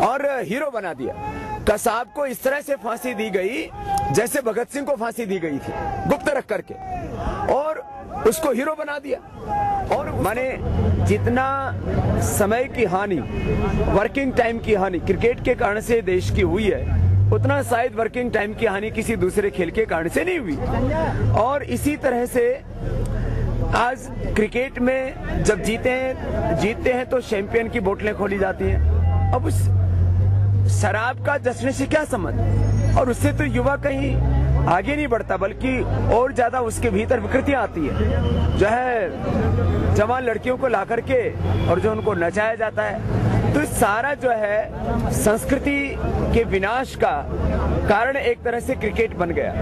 और हीरो बना दिया। कसाब को इस तरह से फांसी दी गई जैसे भगत सिंह को फांसी दी गई थी, गुप्त रख करके, और उसको हीरो बना दिया। और माने जितना समय की हानि, वर्किंग टाइम की हानि क्रिकेट के कारण से देश की हुई है, उतना शायद वर्किंग टाइम की हानि किसी दूसरे खेल के कारण से नहीं हुई। और इसी तरह से आज क्रिकेट में जब जीतते हैं तो चैंपियन की बोतलें खोली जाती हैं। अब उस शराब का जश्न से क्या संबंध? और उससे तो युवा कहीं आगे नहीं बढ़ता, बल्कि और ज्यादा उसके भीतर विकृतियां आती है, जो है जवान लड़कियों को ला करके और जो उनको नचाया जाता है। तो सारा जो है संस्कृति के विनाश का कारण एक तरह से क्रिकेट बन गया,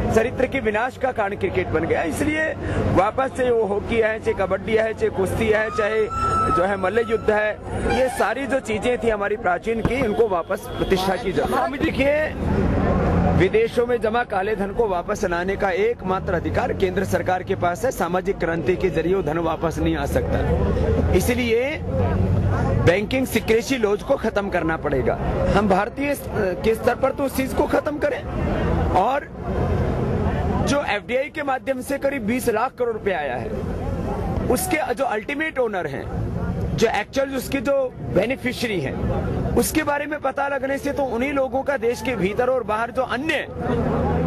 चरित्र के विनाश का कारण क्रिकेट बन गया। इसलिए वापस से वो हॉकी है, चाहे कबड्डी है, चाहे कुश्ती है, चाहे जो है मल्ल युद्ध है, ये सारी जो चीजें थी हमारी प्राचीन की, इनको वापस प्रतिष्ठा की जरूरत। देखिए, विदेशों में जमा काले धन को वापस लाने का एकमात्र अधिकार केंद्र सरकार के पास है। सामाजिक क्रांति के जरिए वो धन वापस नहीं आ सकता। इसलिए बैंकिंग सिक्रेसी लॉज को खत्म करना पड़ेगा। हम भारतीय के स्तर पर तो उस चीज को खत्म करें, और जो एफडीआई के माध्यम से करीब 20 लाख करोड़ रुपए आया है, उसके जो अल्टीमेट ओनर हैं, जो एक्चुअल उसके जो बेनिफिशियरी हैं, उसके बारे में पता लगने से तो उन्हीं लोगों का देश के भीतर और बाहर जो अन्य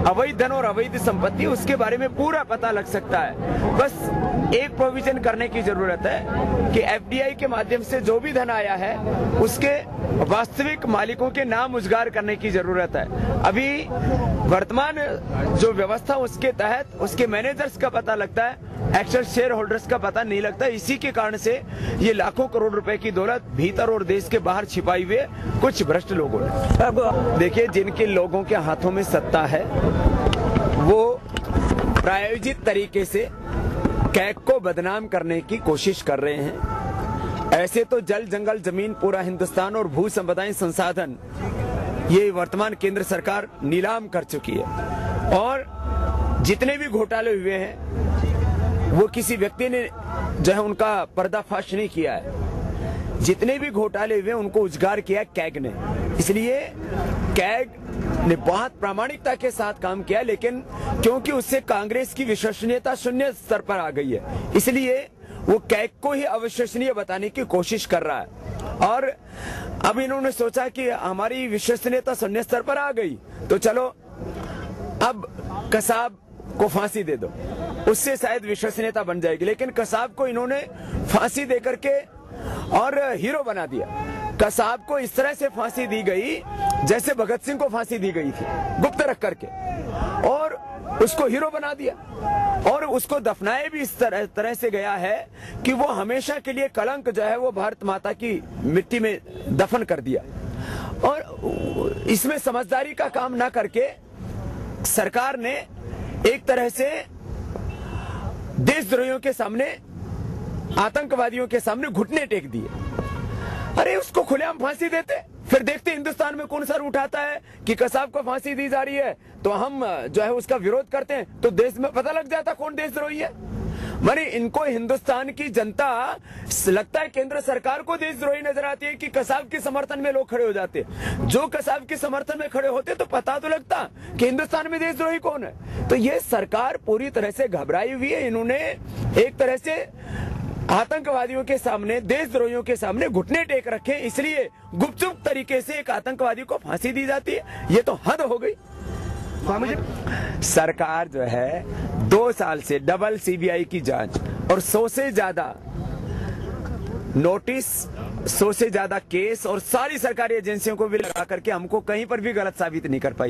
अवैध धन और अवैध संपत्ति, उसके बारे में पूरा पता लग सकता है। बस एक प्रोविजन करने की जरूरत है कि एफडीआई के माध्यम से जो भी धन आया है उसके वास्तविक मालिकों के नाम उजागर करने की जरूरत है। अभी वर्तमान जो व्यवस्था, उसके तहत उसके मैनेजर्स का पता लगता है, एक्चुअल शेयर होल्डर्स का पता नहीं लगता। इसी के कारण से ये लाखों करोड़ रुपए की दौलत भीतर और देश के बाहर छिपाई हुई कुछ भ्रष्ट लोगों ने। अब देखिए, जिनके लोगों के हाथों में सत्ता है वो प्रायोजित तरीके से कैग को बदनाम करने की कोशिश कर रहे हैं। ऐसे तो जल जंगल जमीन पूरा हिंदुस्तान और भू संपदाएं संसाधन ये वर्तमान केंद्र सरकार नीलाम कर चुकी है, और जितने भी घोटाले हुए हैं वो किसी व्यक्ति ने जो है उनका पर्दाफाश नहीं किया है। जितने भी घोटाले हुए उनको उजागर किया कैग ने। इसलिए कैग ने बहुत प्रामाणिकता के साथ काम किया, लेकिन क्योंकि उससे कांग्रेस की विश्वसनीयता शून्य स्तर पर आ गई है, इसलिए वो कैग को ही अविश्वसनीय बताने की कोशिश कर रहा है। और अब इन्होंने सोचा कि हमारी विश्वसनीयता शून्य स्तर पर आ गई तो चलो अब कसाब को फांसी दे दो, उससे शायद विश्वसनीयता बन जाएगी। लेकिन कसाब को इन्होंने फांसी दे करके और हीरो बना दिया। कसाब को इस तरह से फांसी दी गई जैसे भगत सिंह को फांसी दी गई थी, गुप्त रख करके, और उसको हीरो बना दिया। और उसको दफनाए भी इस तरह से गया है कि वो हमेशा के लिए कलंक जो है वो भारत माता की मिट्टी में दफन कर दिया। और इसमें समझदारी का काम ना करके सरकार ने एक तरह से देशद्रोहियों के सामने, आतंकवादियों के सामने घुटने टेक दिए। अरे उसको खुलेआम फांसी देते, फिर देखते हिंदुस्तान में कौन सर उठाता है कि कसाब को फांसी दी जा रही है तो हम जो है उसका विरोध करते हैं, तो देश में पता लग जाता कौन देशद्रोही है। माने इनको हिंदुस्तान की जनता लगता है केंद्र सरकार को देशद्रोही नजर आती है कि कसाब के समर्थन में लोग खड़े हो जाते। जो कसाब के समर्थन में खड़े होते तो पता तो लगता कि हिंदुस्तान में देशद्रोही कौन है। तो ये सरकार पूरी तरह से घबराई हुई है। इन्होंने एक तरह से आतंकवादियों के सामने, देशद्रोहियों के सामने घुटने टेक रखे, इसलिए गुपचुप तरीके से एक आतंकवादी को फांसी दी जाती है। ये तो हद हो गई। सरकार जो है 2 साल से डबल सीबीआई की जांच और 100 से ज्यादा नोटिस, 100 से ज्यादा केस और सारी सरकारी एजेंसियों को भी लगा करके हमको कहीं पर भी गलत साबित नहीं कर पाई।